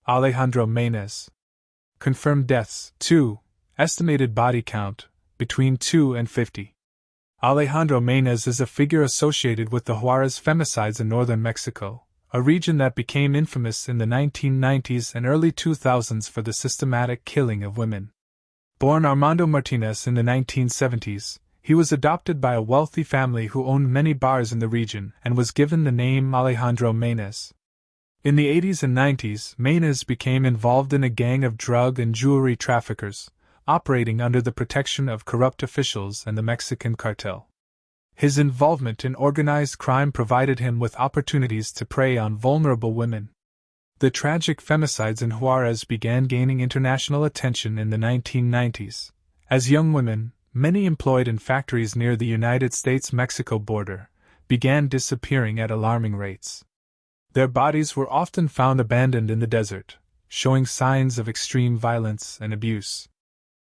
Alejandro Máynez. Confirmed deaths, 2. Estimated body count, between 2 and 50. Alejandro Máynez is a figure associated with the Juárez femicides in northern Mexico, a region that became infamous in the 1990s and early 2000s for the systematic killing of women. Born Armando Martínez in the 1970s, he was adopted by a wealthy family who owned many bars in the region and was given the name Alejandro Máynez. In the 80s and 90s, Máynez became involved in a gang of drug and jewelry traffickers, operating under the protection of corrupt officials and the Mexican cartel. His involvement in organized crime provided him with opportunities to prey on vulnerable women. The tragic femicides in Juárez began gaining international attention in the 1990s, as young women, many employed in factories near the United States-Mexico border, began disappearing at alarming rates. Their bodies were often found abandoned in the desert, showing signs of extreme violence and abuse.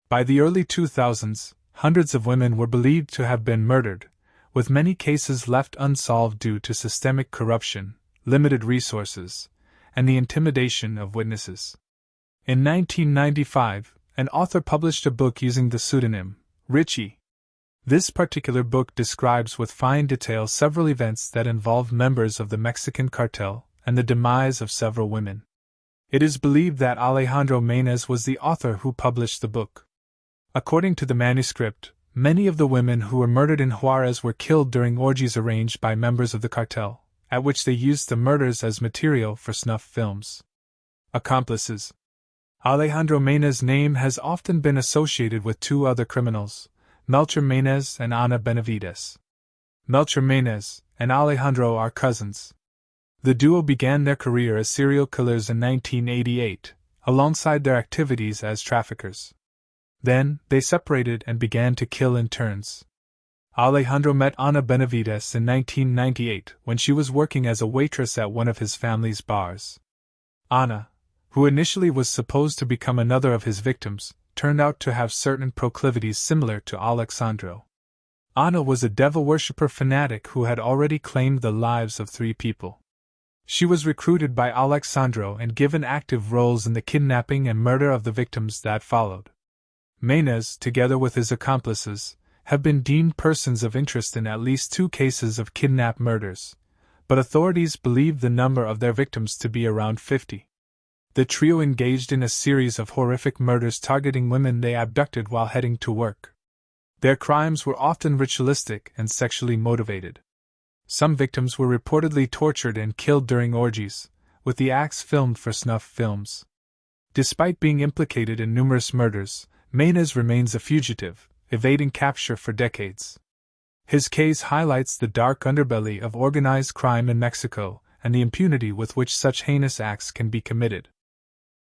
By the early 2000s, hundreds of women were believed to have been murdered, with many cases left unsolved due to systemic corruption, limited resources, and the intimidation of witnesses. In 1995, an author published a book using the pseudonym Richie. This particular book describes with fine detail several events that involve members of the Mexican cartel and the demise of several women. It is believed that Alejandro Máynez was the author who published the book. According to the manuscript, many of the women who were murdered in Juárez were killed during orgies arranged by members of the cartel, at which they used the murders as material for snuff films. Accomplices. Alejandro Máynez's name has often been associated with two other criminals, Melchor Máynez and Ana Benavides. Melchor Máynez and Alejandro are cousins. The duo began their career as serial killers in 1988, alongside their activities as traffickers. Then, they separated and began to kill in turns. Alejandro met Ana Benavides in 1998 when she was working as a waitress at one of his family's bars. Ana, who initially was supposed to become another of his victims, turned out to have certain proclivities similar to Alejandro. Ana was a devil-worshipper fanatic who had already claimed the lives of 3 people. She was recruited by Alejandro and given active roles in the kidnapping and murder of the victims that followed. Máynez, together with his accomplices, have been deemed persons of interest in at least 2 cases of kidnap murders, but authorities believe the number of their victims to be around 50. The trio engaged in a series of horrific murders targeting women they abducted while heading to work. Their crimes were often ritualistic and sexually motivated. Some victims were reportedly tortured and killed during orgies, with the acts filmed for snuff films. Despite being implicated in numerous murders, Máynez remains a fugitive, evading capture for decades. His case highlights the dark underbelly of organized crime in Mexico and the impunity with which such heinous acts can be committed.